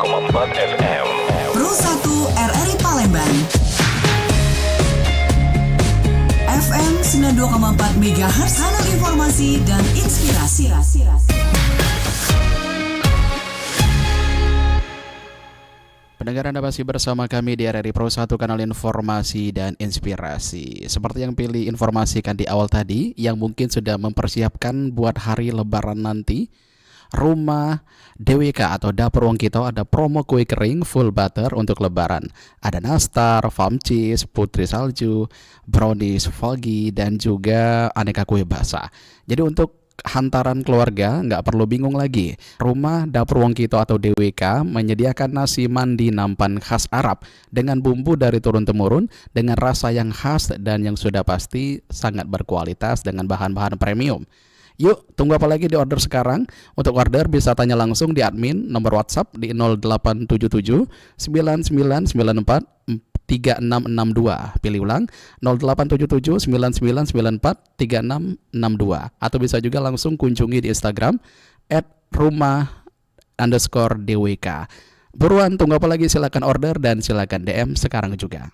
92,4 FM. Pro 1 RRI Palembang, FM 92,4 MHz, kanal informasi dan inspirasi. Pendengar, Anda masih bersama kami di RRI Pro 1, kanal informasi dan inspirasi. Seperti yang Pilih informasikan di awal tadi, yang mungkin sudah mempersiapkan buat hari Lebaran nanti, Rumah DWK atau Dapur Wong Kito ada promo kue kering full butter untuk Lebaran. Ada nastar, farm cheese, putri salju, brownies, foggy, dan juga aneka kue basah. Jadi untuk hantaran keluarga nggak perlu bingung lagi. Rumah Dapur Wong Kito atau DWK menyediakan nasi mandi nampan khas Arab dengan bumbu dari turun-temurun dengan rasa yang khas dan yang sudah pasti sangat berkualitas dengan bahan-bahan premium. Yuk, tunggu apa lagi, di order sekarang. Untuk order bisa tanya langsung di admin, nomor WhatsApp di 0877 9994 3662. Pilih ulang 0877 9994 3662. Atau bisa juga langsung kunjungi di Instagram @rumah_DWK. Buruan, tunggu apa lagi, silakan order dan silakan DM sekarang juga.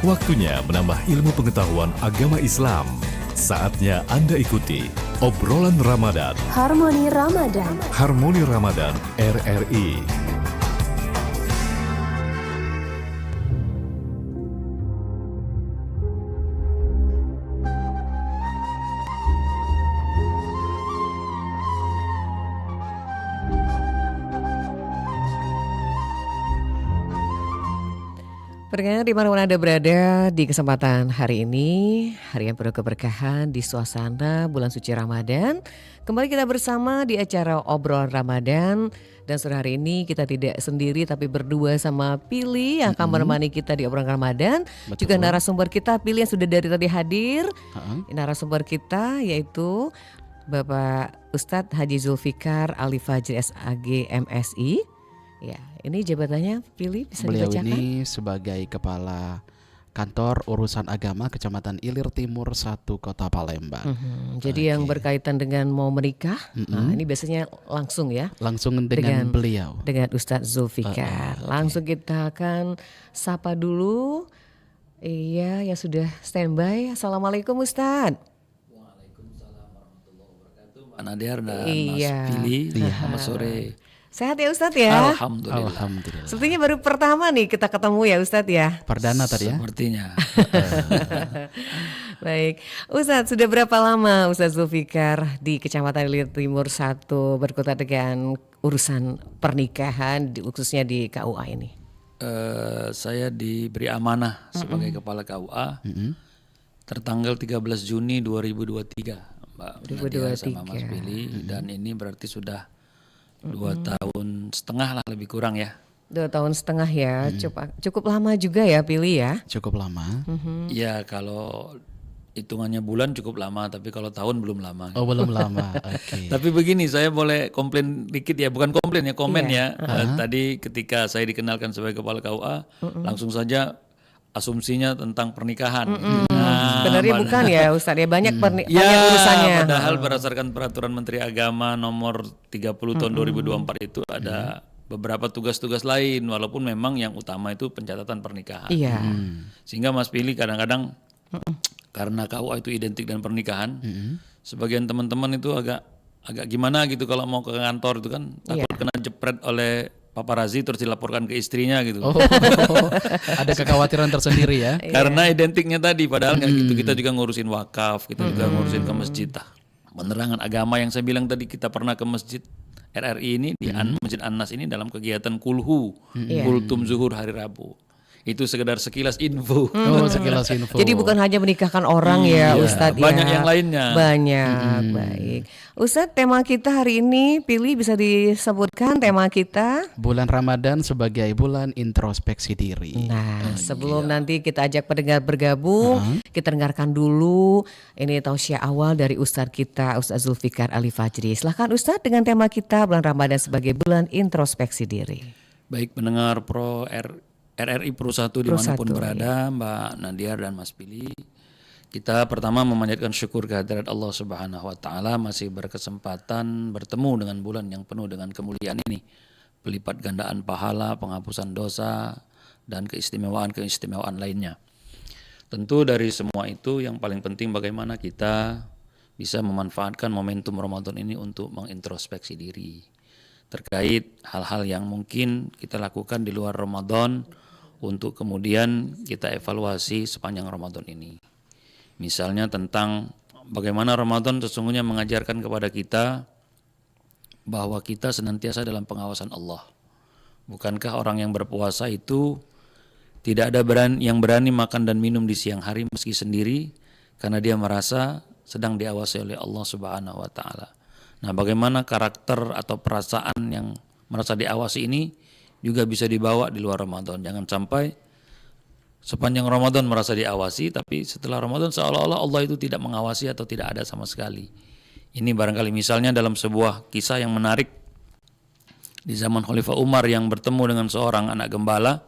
Waktunya menambah ilmu pengetahuan agama Islam. Saatnya Anda ikuti obrolan Ramadan. Harmoni Ramadan. Harmoni Ramadan RRI. Pendengar dimanapun Anda berada, di kesempatan hari ini, hari yang penuh keberkahan di suasana bulan suci Ramadan, kembali kita bersama di acara obrolan Ramadan. Dan sore hari ini kita tidak sendiri tapi berdua sama Pilih yang akan menemani kita di obrolan Ramadan. Betul. Juga narasumber kita Pilih yang sudah dari tadi hadir. Narasumber kita yaitu Bapak Ustadz Haji Zulfikar Ali Fajri SAG MSI. Ya, ini jabatannya Pilih bisa Beliau dibacakan? ini sebagai Kepala Kantor Urusan Agama Kecamatan Ilir Timur 1 Kota Palembang. Jadi yang berkaitan dengan mau menikah, nah ini biasanya langsung ya. Langsung dengan beliau. Dengan Ustadz Zulfikar. Langsung kita akan sapa dulu. Iya, yang sudah standby. Assalamualaikum Ustadz. Pak Nadir dan Iya. Mas Pilih, selamat sore. Sehat ya Ustadz ya? Alhamdulillah. Sepertinya baru pertama nih kita ketemu ya Ustadz ya. Perdana tadi ya. Sepertinya. Baik, Ustadz sudah berapa lama Ustadz Zulfikar di Kecamatan Ilir Timur 1 berkutat dengan urusan pernikahan, khususnya di KUA ini? Saya diberi amanah sebagai Kepala KUA tertanggal 13 Juni 2023, Mbak Nadia sama Mas Billy, dan ini berarti sudah 2 tahun setengah lah, lebih kurang ya. 2 tahun setengah ya, cukup lama juga ya Pilih ya. Cukup lama. Ya kalau hitungannya bulan cukup lama, tapi kalau tahun belum lama. Oh, belum lama. Oke. Tapi begini, saya boleh komplain dikit ya, bukan komplain ya, komen ya. Tadi ketika saya dikenalkan sebagai Kepala KUA, langsung saja asumsinya tentang pernikahan. Sebenarnya bukan ya Ustadz ya, banyak banyak Ya, urusannya. padahal berdasarkan peraturan Menteri Agama nomor 30 tahun 2024 itu ada beberapa tugas-tugas lain, walaupun memang yang utama itu pencatatan pernikahan. Iya. Sehingga Mas Pilih kadang-kadang karena KUA itu identik dengan pernikahan, sebagian teman-teman itu agak gimana gitu kalau mau ke kantor itu kan takut kena jepret oleh paparazi terus dilaporkan ke istrinya gitu. Oh, ada kekhawatiran tersendiri ya. Karena identiknya tadi, padahal nggak gitu. Kita juga ngurusin wakaf, kita juga ngurusin ke masjid. Penerangan agama yang saya bilang tadi, kita pernah ke masjid RRI ini di Masjid An-Nas ini dalam kegiatan kulhu, kultum zuhur hari Rabu. Itu sekedar sekilas info. Oh, sekilas info. Jadi bukan hanya menikahkan orang ya Ustadz ya. banyak yang lainnya. Banyak, baik. Ustadz, tema kita hari ini Pilih bisa disebutkan tema kita? Bulan Ramadan sebagai bulan introspeksi diri. Nah, sebelum nanti kita ajak pendengar bergabung, kita dengarkan dulu ini tausiah awal dari Ustadz kita, Ustadz Zulfikar Ali Fajri. Silahkan Ustadz dengan tema kita bulan Ramadan sebagai bulan introspeksi diri. Baik pendengar RRI Pro 1 dimanapun berada, Mbak Nadia dan Mas Pilih. Kita pertama memanjatkan syukur kehadirat Allah Subhanahu wa taala masih berkesempatan bertemu dengan bulan yang penuh dengan kemuliaan ini. Pelipat gandaan pahala, penghapusan dosa, dan keistimewaan-keistimewaan lainnya. Tentu dari semua itu yang paling penting bagaimana kita bisa memanfaatkan momentum Ramadan ini untuk mengintrospeksi diri terkait hal-hal yang mungkin kita lakukan di luar Ramadan untuk kemudian kita evaluasi sepanjang Ramadan ini. Misalnya tentang bagaimana Ramadan sesungguhnya mengajarkan kepada kita bahwa kita senantiasa dalam pengawasan Allah. Bukankah orang yang berpuasa itu tidak ada yang berani makan dan minum di siang hari meski sendiri karena dia merasa sedang diawasi oleh Allah Subhanahu wa taala. Nah, bagaimana karakter atau perasaan yang merasa diawasi ini juga bisa dibawa di luar Ramadan. Jangan sampai sepanjang Ramadan merasa diawasi tapi setelah Ramadan seolah-olah Allah itu tidak mengawasi atau tidak ada sama sekali. Ini barangkali misalnya dalam sebuah kisah yang menarik di zaman Khalifah Umar yang bertemu dengan seorang anak gembala,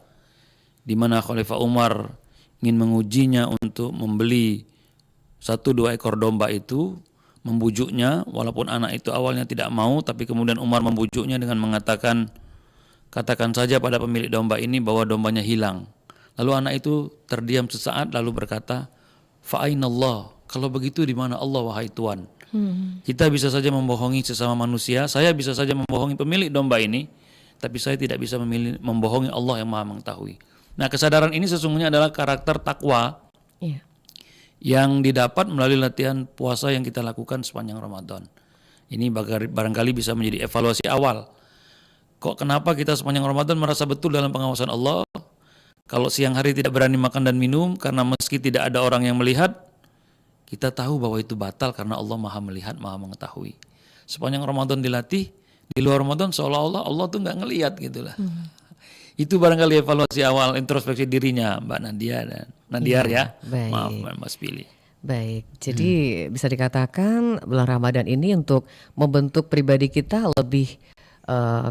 di mana Khalifah Umar ingin mengujinya untuk membeli 1-2 ekor domba itu, membujuknya walaupun anak itu awalnya tidak mau, tapi kemudian Umar membujuknya dengan mengatakan, katakan saja pada pemilik domba ini bahwa dombanya hilang. Lalu anak itu terdiam sesaat lalu berkata, fa'ainallah, kalau begitu di mana Allah wahai Tuhan? Kita bisa saja membohongi sesama manusia, saya bisa saja membohongi pemilik domba ini, tapi saya tidak bisa membohongi Allah yang Maha mengetahui. Nah, kesadaran ini sesungguhnya adalah karakter takwa yang didapat melalui latihan puasa yang kita lakukan sepanjang Ramadan. Ini barangkali bisa menjadi evaluasi awal. Kok kenapa kita sepanjang Ramadan merasa betul dalam pengawasan Allah? Kalau siang hari tidak berani makan dan minum karena meski tidak ada orang yang melihat, kita tahu bahwa itu batal karena Allah Maha melihat, Maha mengetahui. Sepanjang Ramadan dilatih, di luar Ramadan seolah-olah Allah tuh nggak ngelihat gitulah. Itu barangkali evaluasi awal introspeksi dirinya Mbak Nadia dan Nadiar ya. Baik. Maaf Mas Pili. Baik, jadi bisa dikatakan bulan Ramadan ini untuk membentuk pribadi kita lebih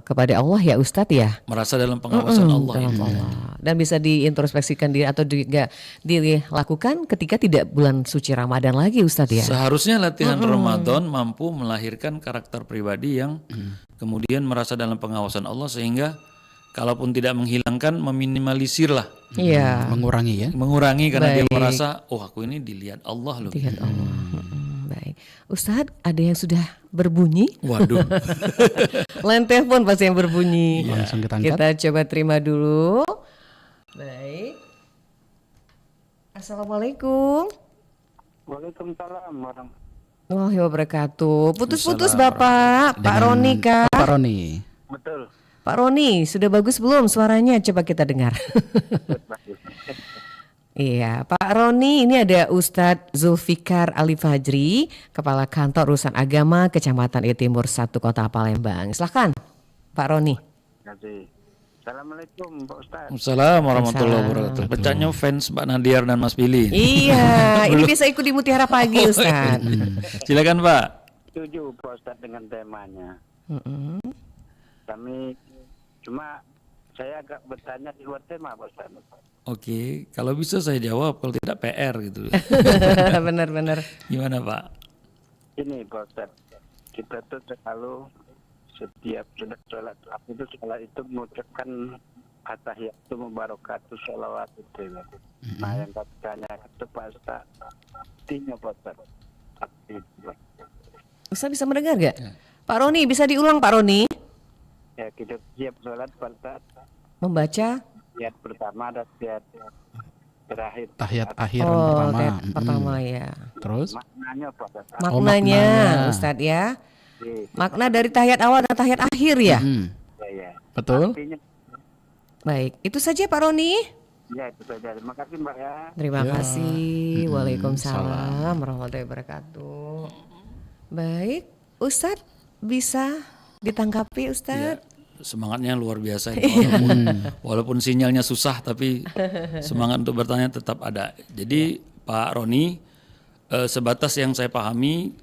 kepada Allah ya Ustadz ya. Merasa dalam pengawasan Allah Dalam itu. Allah. Dan bisa diintrospeksikan diri atau juga dilakukan ketika tidak bulan suci Ramadan lagi Ustadz ya. Seharusnya latihan Ramadan mampu melahirkan karakter pribadi yang kemudian merasa dalam pengawasan Allah sehingga kalaupun tidak menghilangkan meminimalisir lah. Iya. Mengurangi ya. Mengurangi karena dia Baik. merasa oh aku ini dilihat Allah loh. Lihat Allah. Baik. Ustadz ada yang sudah berbunyi? Waduh. Line telepon pasti yang berbunyi. Langsung kita angkat. Kita coba terima dulu. Baik. Assalamualaikum. Waalaikumsalam warahmatullahi Warahmatullahi wabarakatuh. Putus-putus Bapak. Pak Roni kah? Pak Roni. Betul. Pak Roni, sudah bagus belum suaranya? Coba kita dengar. Iya, Pak Roni, ini ada Ustadz Zulfikar Ali Fajri, Kepala Kantor Urusan Agama Kecamatan Timur 1 Kota Palembang. Silahkan, Pak Roni. Terima kasih. Assalamualaikum Pak Ustaz. Assalamualaikum warahmatullahi wabarakatuh. Pecahnya fans Mbak Nadiar dan Mas Pili. Iya, ini bisa ikut di Mutiara Pagi, Ustadz. Silakan Pak. Setuju Pak Ustaz dengan temanya. Kami cuma saya agak bertanya di luar tema Pak Ustaz. Oke, kalau bisa saya jawab, kalau tidak PR gitu. Benar-benar. Gimana Pak? Ini Pak Ustaz, kita tuh selalu setiap sudah sholat itu sholat itu mengucapkan at-tahiyatu mubarakatuh sholawat itu. Nah yang katanya itu Pak Ustaz, artinya Pak Ustaz. Ustadz bisa mendengar gak? Pak Roni, bisa diulang Pak Roni? Ya kita siap sholat Pak Ustaz. Membaca? Tahiyat pertama dan tahiyat terakhir. Tahiyat akhir yang Oh, pertama. tahiyat pertama ya. Terus? Maknanya Pak Ustaz. Maknanya, maknanya. Ustadz ya. Iya, Makna dari tahiyat awal dan tahiyat akhir ya. ya. Betul. Artinya Baik, itu saja Pak Roni. ya itu saja. Terima kasih Mbak ya. Terima kasih. Waalaikumsalam warahmatullahi wabarakatuh. Baik, Ustadz bisa ditanggapi Ya, Ustadz? semangatnya luar biasa itu. Walaupun sinyalnya susah tapi semangat untuk bertanya tetap ada. Jadi Pak Roni, sebatas yang saya pahami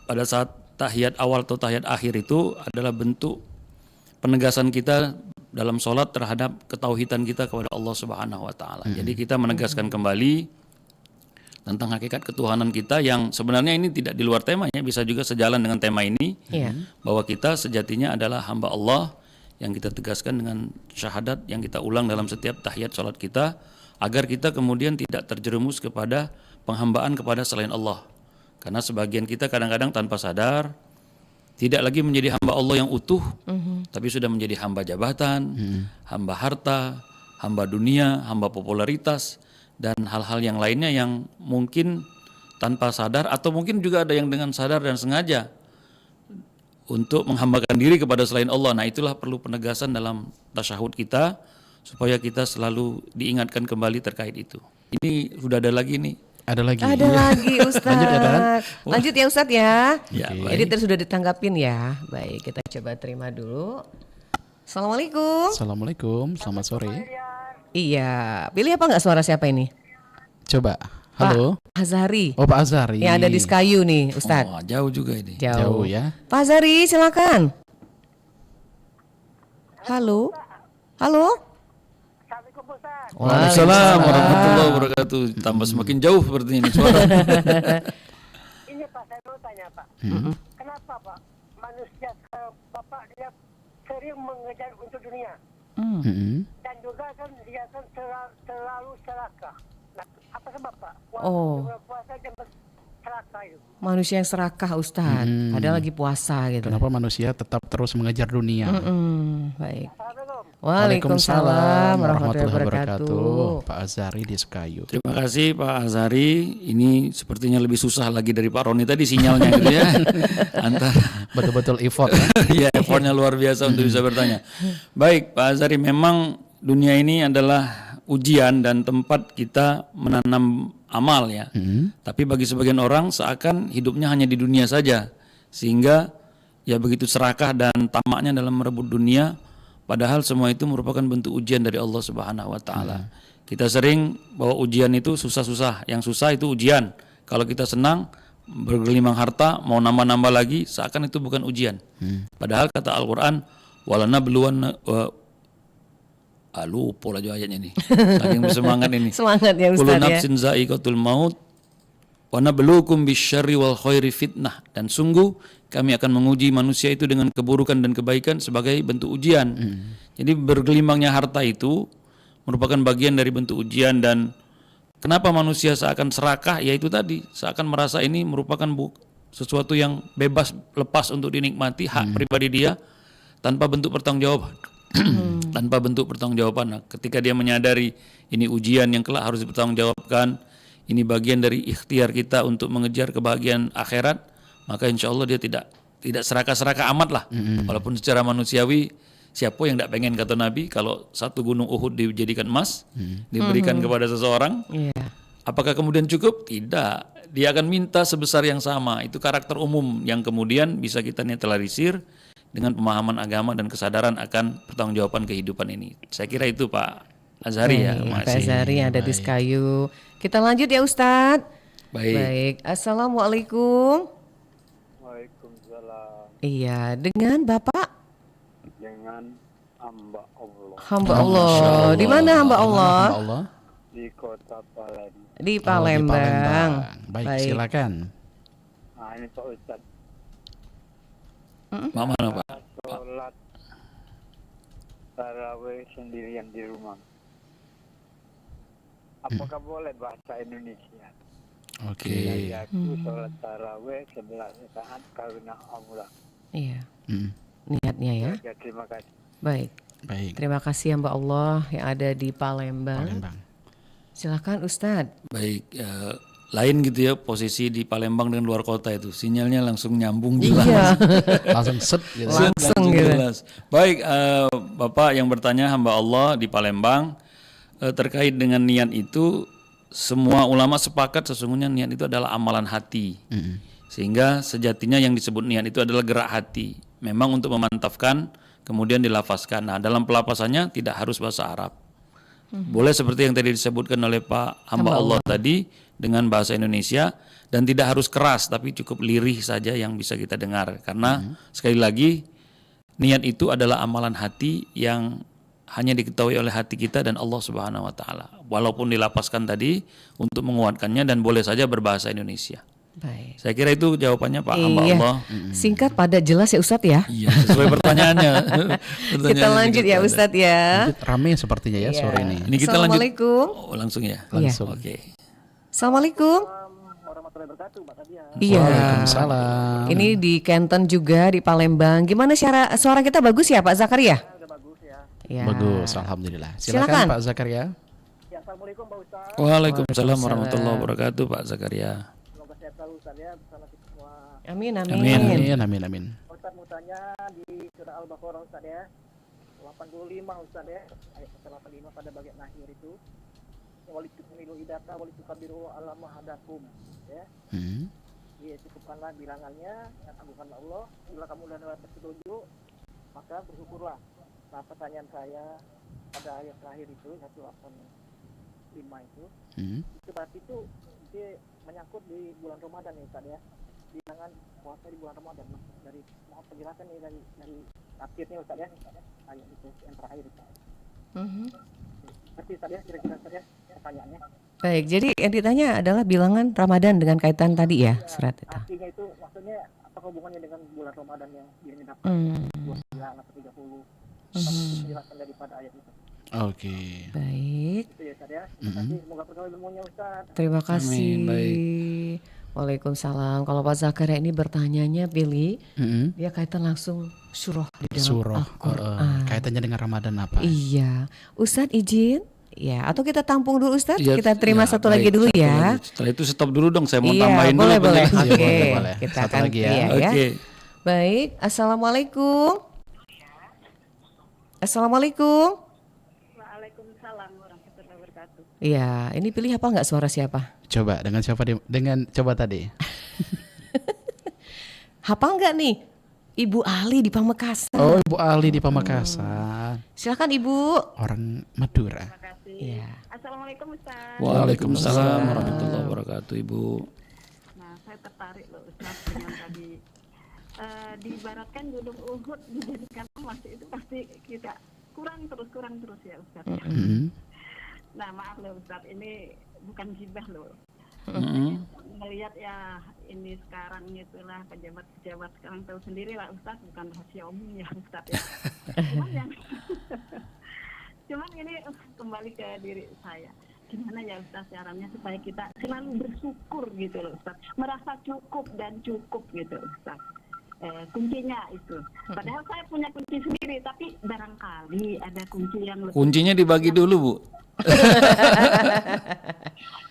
pada saat tahiyat awal atau tahiyat akhir itu adalah bentuk penegasan kita dalam sholat terhadap ketauhidan kita kepada Allah Subhanahu wa taala. Jadi kita menegaskan kembali tentang hakikat ketuhanan kita yang sebenarnya ini tidak di luar temanya, bisa juga sejalan dengan tema ini, Iya. bahwa kita sejatinya adalah hamba Allah yang kita tegaskan dengan syahadat yang kita ulang dalam setiap tahiyat salat kita, agar kita kemudian tidak terjerumus kepada penghambaan kepada selain Allah. Karena sebagian kita kadang-kadang tanpa sadar tidak lagi menjadi hamba Allah yang utuh, tapi sudah menjadi hamba jabatan, hamba harta, hamba dunia, hamba popularitas, dan hal-hal yang lainnya yang mungkin tanpa sadar atau mungkin juga ada yang dengan sadar dan sengaja untuk menghambakan diri kepada selain Allah. Nah, itulah perlu penegasan dalam tasyahud kita supaya kita selalu diingatkan kembali terkait itu. Ini sudah ada lagi nih. Ada lagi. Ada lagi Ustadz. Lanjut ya, Dan? Lanjut ya Ustadz ya. Ya, Oke. baik. Editor sudah ditanggapin ya. Baik, kita coba terima dulu. Assalamualaikum. Assalamualaikum, selamat sore. Iya, pilih apa nggak suara siapa ini? Coba. Halo. Pak Azhari. Oh, Pak Azhari. Yang ada di Skayu nih, Ustadz. Oh, jauh juga ini. Jauh ya. Pak Azhari, silakan. Halo. Halo. Waalaikumsalam warahmatullahi wabarakatuh. Tambah semakin jauh seperti ini suara. Ini Pak, saya mau tanya Pak, kenapa Pak manusia Bapak dia sering mengejar untuk dunia Mm-mm. dan juga kan dia kan terlalu serakah. Nah, apa sebab Pak? Oh. Puasa dan serakah itu. Manusia yang serakah Ustadz. Padahal lagi puasa gitu. Kenapa manusia tetap terus mengejar dunia? Baik. Assalamualaikum. Waalaikumsalam warahmatullahi wabarakatuh. Pak Azhari di Sekayu. Terima kasih Pak Azhari. Ini sepertinya lebih susah lagi dari Pak Roni tadi sinyalnya gitu ya. Antara Betul-betul effort ya. ya effortnya luar biasa untuk bisa bertanya. Baik Pak Azhari, memang dunia ini adalah ujian dan tempat kita menanam amal ya. Tapi bagi sebagian orang seakan hidupnya hanya di dunia saja, sehingga ya begitu serakah dan tamaknya dalam merebut dunia, padahal semua itu merupakan bentuk ujian dari Allah Subhanahu wa taala. Kita sering bahwa ujian itu susah-susah, yang susah itu ujian. Kalau kita senang bergelimang harta mau nambah-nambah lagi, seakan itu bukan ujian. Padahal kata Al-Qur'an, walanabluwan lupa lagi ayatnya nih. Saking bersemangat ini. Semangat ya Kullu Ustadz ya. nafsin za'iqatul maut wa nabluukum bisyarri wal khairi fitnah, dan sungguh kami akan menguji manusia itu dengan keburukan dan kebaikan sebagai bentuk ujian. Jadi bergelimbangnya harta itu merupakan bagian dari bentuk ujian. Dan kenapa manusia seakan serakah? Yaitu tadi, seakan merasa ini merupakan sesuatu yang bebas, lepas untuk dinikmati, hak pribadi dia tanpa bentuk pertanggungjawaban. Tanpa bentuk pertanggungjawaban. Nah, ketika dia menyadari ini ujian yang kelak harus dipertanggungjawabkan, ini bagian dari ikhtiar kita untuk mengejar kebahagiaan akhirat, maka insya Allah dia tidak serakah-serakah amat lah. Walaupun secara manusiawi, siapa yang tidak pengen, kata Nabi, kalau satu gunung Uhud dijadikan emas, diberikan kepada seseorang, Iya. apakah kemudian cukup? Tidak. Dia akan minta sebesar yang sama. Itu karakter umum yang kemudian bisa kita netralisir dengan pemahaman agama dan kesadaran akan pertanggungjawaban kehidupan ini. Saya kira itu Pak Azhari ya. Baik, Pak Azhari yang ada di Skayu. Kita lanjut ya Ustadz. Baik. Assalamualaikum. Waalaikumsalam. Iya, dengan Bapak Dengan hamba Allah hamba Allah. Di mana hamba Allah? Hamba Allah di kota Palembang. Di di Palembang. Baik, silakan. Nah, ini Pak Ustadz, Mak mana Pak? sholat tarawih sendirian di rumah. Apakah boleh bahasa Indonesia? Oke. Yaitu sholat tarawih 11 rakaat karena Allah. Iya, Mm. niatnya ya. Ya, terima kasih. Baik. Baik. Terima kasih hamba Allah yang ada di Palembang. Palembang. Silakan Ustadz. Baik. Lain gitu ya posisi di Palembang dengan luar kota itu. Sinyalnya langsung nyambung jelas. Iya. Langsung set gitu. Langsung gitu. jelas. Baik, Bapak yang bertanya hamba Allah di Palembang, terkait dengan niat itu, semua ulama sepakat sesungguhnya niat itu adalah amalan hati. Sehingga sejatinya yang disebut niat itu adalah gerak hati. Memang untuk memantapkan, kemudian dilafazkan. Nah, dalam pelafasannya tidak harus bahasa Arab. Boleh seperti yang tadi disebutkan oleh Pak hamba Allah tadi dengan bahasa Indonesia, dan tidak harus keras tapi cukup lirih saja yang bisa kita dengar. Karena sekali lagi niat itu adalah amalan hati yang hanya diketahui oleh hati kita dan Allah Subhanahu wa taala. Walaupun dilapaskan tadi untuk menguatkannya dan boleh saja berbahasa Indonesia. Baik. Saya kira itu jawabannya Pak hamba Iya. Allah. Singkat, padat, jelas ya Ustadz ya. Iya, sesuai pertanyaannya. Kita lanjut ya Ustadz ya. Rame sepertinya ya sore ini. Ini kita lanjut. Assalamualaikum. Oh, langsung ya. Langsung. Oke. Assalamualaikum. Warahmatullahi wabarakatuh, Mbak Nadia. Iya. Waalaikumsalam. Ini di Canton juga di Palembang. Gimana suara kita bagus ya Pak Zakaria? Udah bagus ya. Ya. Bagus, alhamdulillah. Silakan. Silakan Pak Zakaria. Ya, assalamualaikum Pak Ustaz. Waalaikumsalam warahmatullahi wabarakatuh Pak Zakaria. Semoga sehat selalu Ustaz ya bersama kita semua. Amin, amin. Amin, amin, amin. Ustaz mau tanya di surah Al-Baqarah Ustaz ya. 85 Ustaz ya. Ayat 85 pada bagian akhir itu. Walitukmilu idata walitukabiru ala mahadakum ya. Ya, cukupkanlah bilangannya dan agungkanlah Allah. Bila kamu sudah dapat petunjuk, maka bersyukurlah. Nah, pertanyaan saya pada ayat terakhir itu 185 itu berarti itu dia menyangkut di bulan Ramadan ya Ustaz ya. Bilangan puasa di bulan Ramadan. Dari mohon penjelasan nih dari tafsirnya Ustaz ya. Ayat itu yang terakhir Ustaz. Berarti Ustaz ya, kira-kira Ustaz ya pertanyaannya. Baik, jadi yang ditanya adalah bilangan Ramadan dengan kaitan tadi ya surat itu. Artinya itu maksudnya apa hubungannya dengan bulan Ramadan yang ini dapat 29 atau 30? Penjelasan daripada ayat itu. Oke. Baik, Itu ya Ustaz ya. Terima kasih. Semoga berkah ilmunya Ustaz. terima kasih. Amin, baik. Waalaikumsalam. Kalau Pak Zakaria ini bertanyanya Billy, Mm-mm. dia kaitan langsung surah di dalam Surah. Al-Quran. Kaitannya dengan Ramadan apa? Iya, Ustadz izin. Ya, atau kita tampung dulu Ustadz. Iya, Kita terima ya, satu baik, lagi dulu satu ya. lagi. Setelah itu stop dulu dong, saya mau Iya, tambahin boleh, dulu boleh. penjelasan. Oke, Boleh, boleh. kita Satu akan lagi ya. iya, Oke. Baik, assalamualaikum. Assalamualaikum. Waalaikumsalam warahmatullahi wabarakatuh. Iya, ini pilih apa nggak suara siapa? Coba dengan siapa dengan coba tadi. Hafal nggak nih? Ibu Ali di Pamekasan. Oh, Ibu Ali di Pamekasan. Silakan Ibu. Orang Madura. Iya. Assalamualaikum Ustaz. Waalaikumsalam warahmatullahi wabarakatuh Ibu. Nah, saya tertarik loh Ustaz dengan tadi diibaratkan gunung Uhud dijadikan emas itu pasti kita kurang terus ya Ustaz. Nah, maaf loh Ustaz, ini bukan gibah loh. Melihat ya ini sekarang itulah pejabat-pejabat sekarang tahu sendiri lah Ustaz, bukan rahasia umum ya Ustaz ya. Cuman ini kembali ke diri saya. Gimana ya Ustaz caranya supaya kita selalu bersyukur gitu loh Ustaz. Merasa cukup dan cukup gitu Ustaz. Kuncinya itu. Padahal saya punya kunci sendiri, tapi barangkali ada kunci yang lebih. Kuncinya dibagi dulu Bu.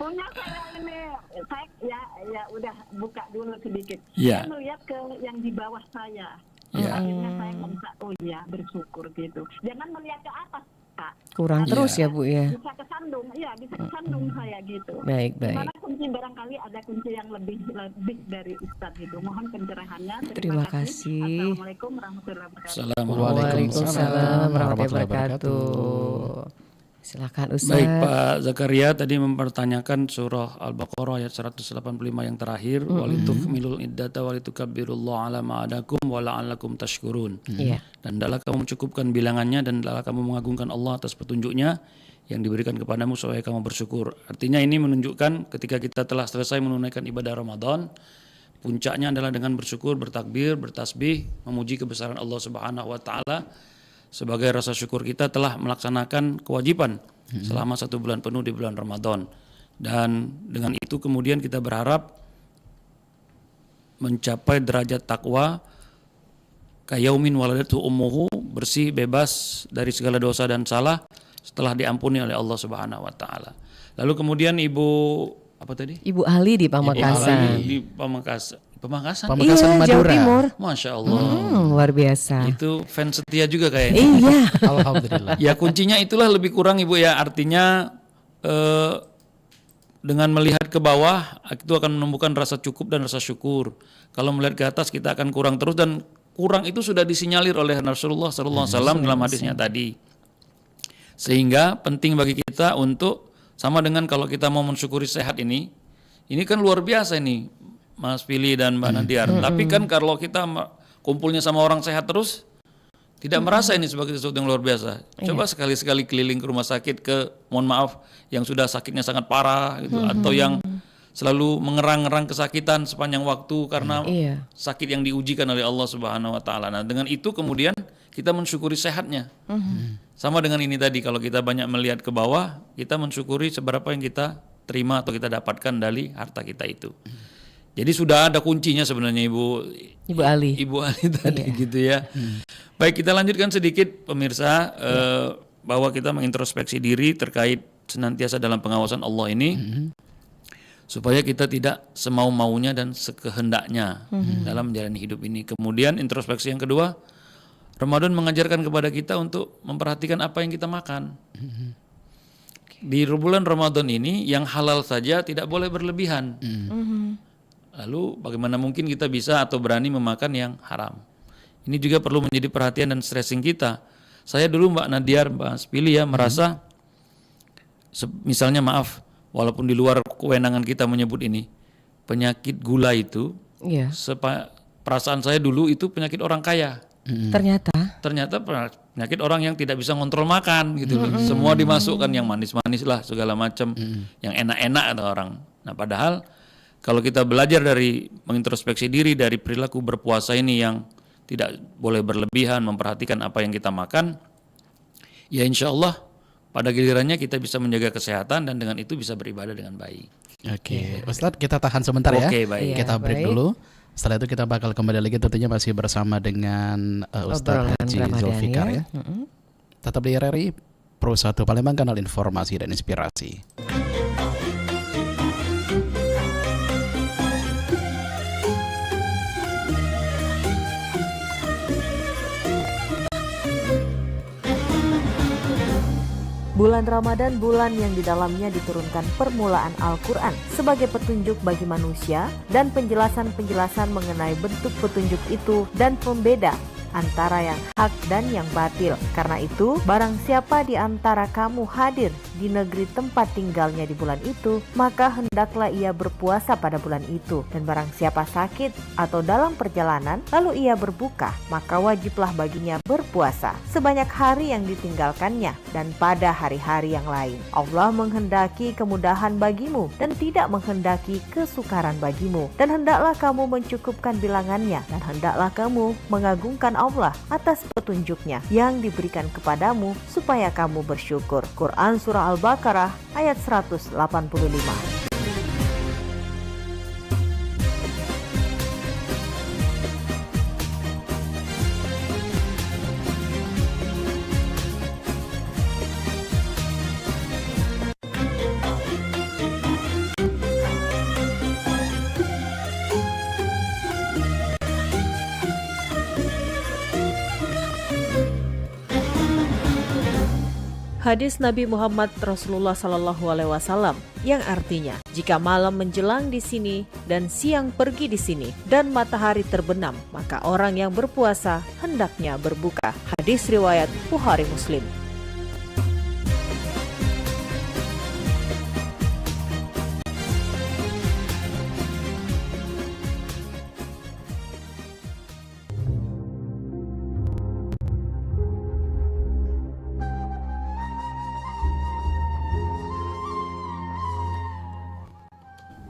Punya saya ini, saya ya udah buka dulu sedikit. Iya. Saya melihat ke yang di bawah saya. Iya. Akhirnya saya merasa, oh iya bersyukur gitu. Jangan melihat ke atas Pak. Kurang terus ya Bu ya. Bisa kesandung, iya bisa kesandung saya gitu. Baik, baik. Karena kunci barangkali ada kunci yang lebih dari Ustadz itu. Mohon pencerahannya. Terima kasih. Assalamualaikum warahmatullahi wabarakatuh. Assalamualaikum. Waalaikumsalam warahmatullahi wabarakatuh. Silakan Ustaz. Baik Pak Zakaria tadi mempertanyakan surah Al-Baqarah ayat 185 yang terakhir walitukmilul iddata walitukabbirullaha ala ma adakum wa la'allakum tashkurun. Iya. Dan hendaklah kamu mencukupkan bilangannya dan hendaklah kamu mengagungkan Allah atas petunjuknya yang diberikan kepadamu supaya kamu bersyukur. Artinya ini menunjukkan ketika kita telah selesai menunaikan ibadah Ramadan, puncaknya adalah dengan bersyukur, bertakbir, bertasbih, memuji kebesaran Allah Subhanahu wa taala sebagai rasa syukur kita telah melaksanakan kewajiban selama 1 bulan penuh di bulan Ramadan. Dan dengan itu kemudian kita berharap mencapai derajat takwa kayaumin waladatu ummuhu, bersih bebas dari segala dosa dan salah setelah diampuni oleh Allah Subhanahu wa taala. Lalu kemudian Ibu apa tadi? Ibu Ali di Pamekasan. Di Pamekasan. Pamekasan Iya, Jawa Madura. Timur. Masya Allah. Luar biasa. Itu fans setia juga kayaknya. Iya. Alhamdulillah. Ya kuncinya itulah lebih kurang Ibu ya. Artinya dengan melihat ke bawah itu akan menumbuhkan rasa cukup dan rasa syukur. Kalau melihat ke atas kita akan kurang terus, dan kurang itu sudah disinyalir oleh Rasulullah SAW dalam hadisnya tadi. Sehingga penting bagi kita untuk sama dengan kalau kita mau mensyukuri sehat ini kan luar biasa ini Mas Pili dan Mbak Nadiar. Tapi kan kalau kita kumpulnya sama orang sehat terus, tidak merasa ini sebagai sesuatu yang luar biasa. Coba sekali-sekali keliling ke rumah sakit, mohon maaf, yang sudah sakitnya sangat parah gitu, atau yang selalu mengerang-ngerang kesakitan sepanjang waktu karena sakit yang diujikan oleh Allah Subhanahu wa taala. Nah, dengan itu kemudian kita mensyukuri sehatnya. Sama dengan ini tadi, kalau kita banyak melihat ke bawah, kita mensyukuri seberapa yang kita terima atau kita dapatkan dari harta kita itu. Jadi sudah ada kuncinya sebenarnya Ibu Ali tadi gitu ya. Baik, kita lanjutkan sedikit pemirsa, bahwa kita mengintrospeksi diri terkait senantiasa dalam pengawasan Allah ini, supaya kita tidak semau-maunya dan sekehendaknya dalam menjalani hidup ini. Kemudian introspeksi yang kedua, Ramadan mengajarkan kepada kita untuk memperhatikan apa yang kita makan. Di bulan Ramadan ini yang halal saja tidak boleh berlebihan. Lalu bagaimana mungkin kita bisa atau berani memakan yang haram? Ini juga perlu menjadi perhatian dan stressing kita. Saya dulu Mbak Nadiar, Mbak Spili ya, merasa misalnya maaf, walaupun di luar kewenangan kita menyebut ini, penyakit gula itu, perasaan saya dulu itu penyakit orang kaya. Ternyata penyakit orang yang tidak bisa ngontrol makan gitu loh. Semua dimasukkan yang manis-manis lah segala macam, yang enak-enak atau orang. Nah, padahal kalau kita belajar dari mengintrospeksi diri dari perilaku berpuasa ini yang tidak boleh berlebihan, memperhatikan apa yang kita makan, ya insya Allah pada gilirannya kita bisa menjaga kesehatan dan dengan itu bisa beribadah dengan baik. Oke, Ustadz kita tahan sebentar ya. Oke, baik. Kita break dulu. Setelah itu kita bakal kembali lagi tentunya masih bersama dengan Ustadz Haji Zulfikar ya. Tetap di RRI Pro 1 Palembang, kanal informasi dan inspirasi. Bulan Ramadan, bulan yang di dalamnya diturunkan permulaan Al-Quran sebagai petunjuk bagi manusia dan penjelasan-penjelasan mengenai bentuk petunjuk itu dan pembeda antara yang hak dan yang batil. Karena itu, barang siapa di antara kamu hadir di negeri tempat tinggalnya di bulan itu, maka hendaklah ia berpuasa pada bulan itu. Dan barang siapa sakit atau dalam perjalanan, lalu ia berbuka, maka wajiblah baginya berpuasa sebanyak hari yang ditinggalkannya dan pada hari-hari yang lain. Allah menghendaki kemudahan bagimu dan tidak menghendaki kesukaran bagimu. Dan hendaklah kamu mencukupkan bilangannya dan hendaklah kamu mengagungkan Allah atas petunjuknya yang diberikan kepadamu supaya kamu bersyukur. Quran Surah Al-Baqarah ayat 185. Hadis Nabi Muhammad Rasulullah SAW yang artinya, jika malam menjelang di sini dan siang pergi di sini dan matahari terbenam, maka orang yang berpuasa hendaknya berbuka. Hadis riwayat Bukhari Muslim.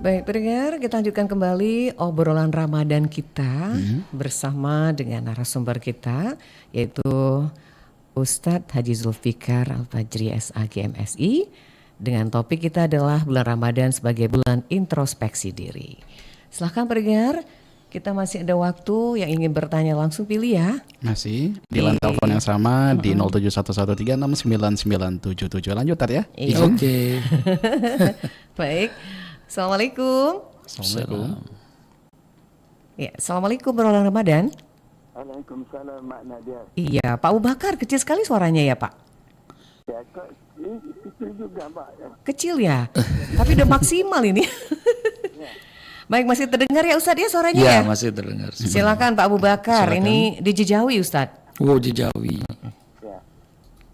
Baik, pendengar, kita lanjutkan kembali obrolan Ramadan kita bersama dengan narasumber kita, yaitu Ustadz Haji Zulfikar Al-Fajri SAG MSI. Dengan topik kita adalah bulan Ramadan sebagai bulan introspeksi diri. Silahkan pendengar, kita masih ada waktu yang ingin bertanya langsung, pilih ya. Masih di line telepon yang sama di 0711369977. Lanjut Tar ya. Oke. Baik. Assalamualaikum. Assalamualaikum. Ya, assalamualaikum bulan Ramadan. Waalaikumsalam Mak Nadia. Iya, Pak Abu Bakar, kecil sekali suaranya ya Pak. Ya, ini kecil juga Pak. Kecil ya, tapi udah maksimal ini. Baik, masih terdengar ya Ustadz ya suaranya ya? Ya, masih terdengar. Silakan Pak Abu Bakar, ini di Jejawi Ustadz. Oh, Jejawi. Ya.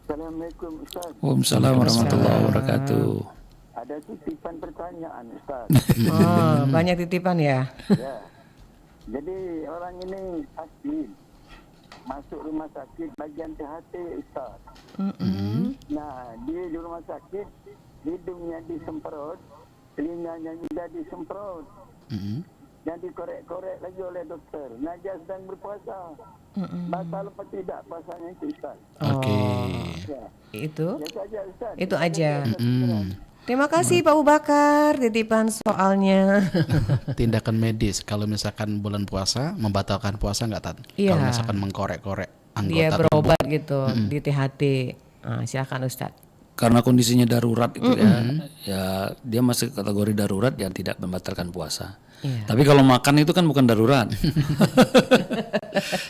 Assalamualaikum Ustaz. Waalaikumsalam warahmatullahi wabarakatuh. Ada titipan pertanyaan Ustaz. Oh, banyak titipan ya. Ya. Jadi orang ini sakit. masuk rumah sakit bagian THT Ustaz. Nah, dia di rumah sakit, hidungnya disemprot, telinganya juga disemprot. Yang dikorek-korek lagi oleh dokter. Najas dan berpuasa. Batal apa tidak puasanya itu Ustaz? Oke. Ya. Itu Ya saja Ustaz. itu aja. Terima kasih Pak Ubakar titipan soalnya. Tindakan medis kalau misalkan bulan puasa membatalkan puasa nggak Tan? Iya. Kalau misalkan mengkorek-korek anggota Dia tubuh. berobat gitu di THT. Silakan Ustadz. Karena kondisinya darurat itu ya dia masih kategori darurat yang tidak membatalkan puasa. Iya. Tapi kalau makan itu kan bukan darurat.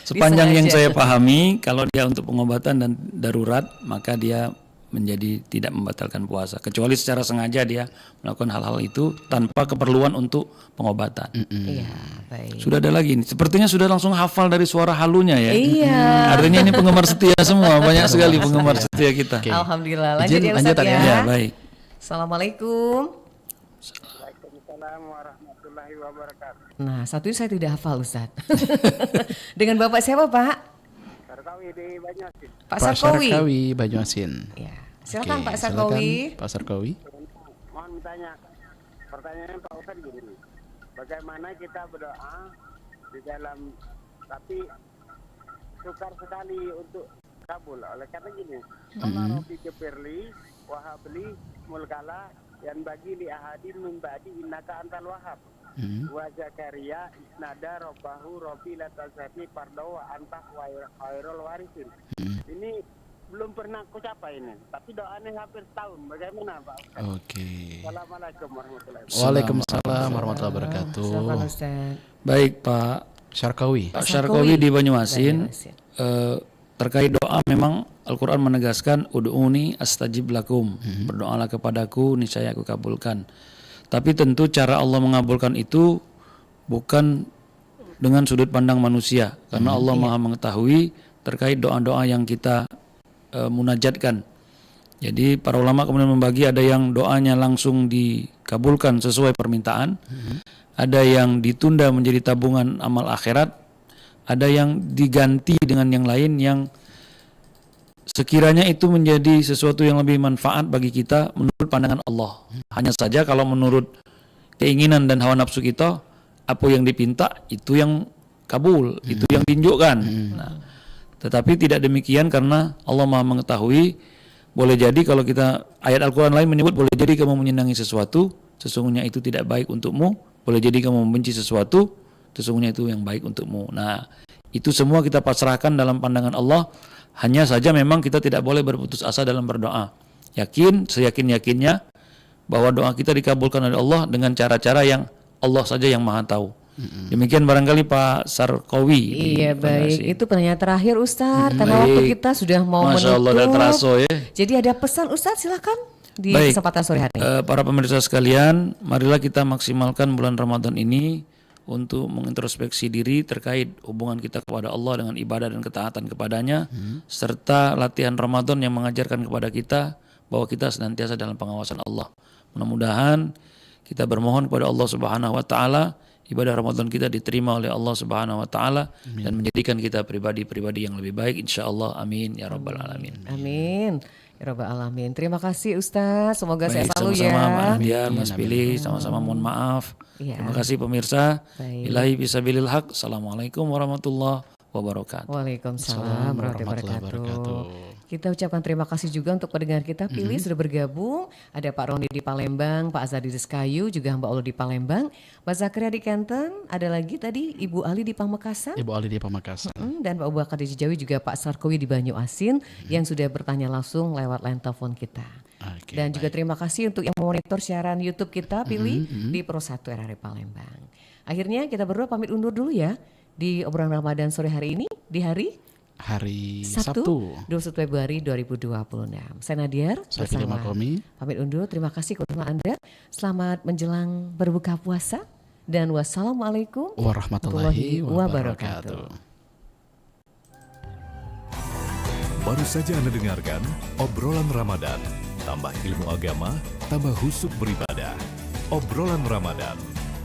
Sepanjang yang saya pahami, kalau dia untuk pengobatan dan darurat, maka dia menjadi tidak membatalkan puasa. Kecuali secara sengaja dia melakukan hal-hal itu tanpa keperluan untuk pengobatan. Iya, baik. Sudah ada lagi, sepertinya sudah langsung hafal dari suara halunya ya. Iya. Artinya ini penggemar setia semua, banyak sekali penggemar setia kita. Oke. Alhamdulillah. Lanjut ya Lanjut, Ustadz ya. ya. Ya, baik. Assalamualaikum. Waalaikumsalam warahmatullahi wabarakatuh. Nah, satu ini saya tidak hafal Ustadz. Dengan Bapak siapa Pak? Sarkawi di Banyuasin. Pak Pak Sarkowi. Sarkawi Banyuasin. Ya. Silakan Oke, Pak Sarkowi. silakan, Pak Sarkowi. Mohon bertanya. Pertanyaan Pak Ustadz gini. Bagaimana kita berdoa di dalam tapi sukar sekali untuk kabul. Oleh karena gini, Allah Rabbi Gfirli wahabli mulkala yang bagi li ahadi min ba'di innaka antal wahhab. Wa Zakaria isnada rabbahu rabbi la tazhani fardahu wa anta khairul warisin. Ini belum pernah aku capai ini, tapi doanya hampir setahun. Bagaimana Pak Ustaz? Oke. Assalamualaikum warahmatullahi wabarakatuh. Waalaikumsalam warahmatullahi wabarakatuh. Silakan Ustadz. Baik Pak Sarkawi. Pak Sarkowi di Banyuasin. Banyuasin. Terkait doa memang Al-Quran menegaskan ud'uni astajib lakum, berdoalah kepadaku niscaya aku kabulkan. Tapi tentu cara Allah mengabulkan itu bukan dengan sudut pandang manusia, karena Allah Maha mengetahui terkait doa-doa yang kita munajatkan. Jadi para ulama kemudian membagi, ada yang doanya langsung dikabulkan sesuai permintaan, ada yang ditunda menjadi tabungan amal akhirat, ada yang diganti dengan yang lain yang sekiranya itu menjadi sesuatu yang lebih manfaat bagi kita menurut pandangan Allah. Hanya saja kalau menurut keinginan dan hawa nafsu kita, apa yang dipinta itu yang kabul, itu yang ditunjukkan. Nah, tetapi tidak demikian karena Allah Maha mengetahui. Boleh jadi kalau kita ayat Al-Quran lain menyebut boleh jadi kamu menyenangi sesuatu, sesungguhnya itu tidak baik untukmu. Boleh jadi kamu membenci sesuatu, sesungguhnya itu yang baik untukmu. Nah, itu semua kita pasrahkan dalam pandangan Allah. Hanya saja memang kita tidak boleh berputus asa dalam berdoa. Yakin, seyakin-yakinnya bahwa doa kita dikabulkan oleh Allah dengan cara-cara yang Allah saja yang Maha tahu. Demikian barangkali Pak Sarkowi. Iya baik, itu pertanyaan terakhir Ustadz, karena waktu kita sudah mau Masya Allah, udah menutup. teraso ya. Jadi ada pesan Ustadz, silakan di Baik. kesempatan sore hari. Para pemirsa sekalian, marilah kita maksimalkan bulan Ramadan ini untuk mengintrospeksi diri terkait hubungan kita kepada Allah dengan ibadah dan ketaatan kepadanya, serta latihan Ramadan yang mengajarkan kepada kita bahwa kita senantiasa dalam pengawasan Allah. Mudah-mudahan kita bermohon kepada Allah Subhanahu wa taala ibadah Ramadan kita diterima oleh Allah Subhanahu wa taala dan menjadikan kita pribadi-pribadi yang lebih baik insyaallah. Amin ya rabbal alamin. Amin. Ya Rabbal Alamin. Terima kasih Ustaz. Semoga sehat selalu sama-sama ya. Mas Dian, Mas Billy, sama-sama mohon maaf. Iya. Terima kasih pemirsa. Baik. Ilahi fisabilil haq. Assalamualaikum warahmatullahi wabarakatuh. Waalaikumsalam warahmatullahi wabarakatuh. Kita ucapkan terima kasih juga untuk pendengar kita pilih sudah bergabung. Ada Pak Roni di Palembang, Pak Azadi di Sekayu, juga Mbak Olo di Palembang, Pak Zakaria di Kenten, ada lagi tadi Ibu Ali di Pamekasan. Ibu Ali di Pamekasan. Dan Pak Ubakar di Cijawi, juga Pak Sarkowi di Banyuasin yang sudah bertanya langsung lewat line telepon kita. Oke, Dan juga baik. terima kasih untuk yang memonitor siaran YouTube kita pilih di Pro 1 RRI Palembang. Akhirnya kita berdua pamit undur dulu ya di obrolan Ramadan sore hari ini di hari Sabtu 21 Februari 2026. Saya Nadiar Saya Fili bersama Makomi. pamit undur. Terima kasih kepada Anda. Selamat menjelang berbuka puasa dan wassalamualaikum Warahmatullahi wabarakatuh. Baru saja Anda dengarkan obrolan Ramadan. Tambah ilmu agama, tambah husuk beribadah. Obrolan Ramadan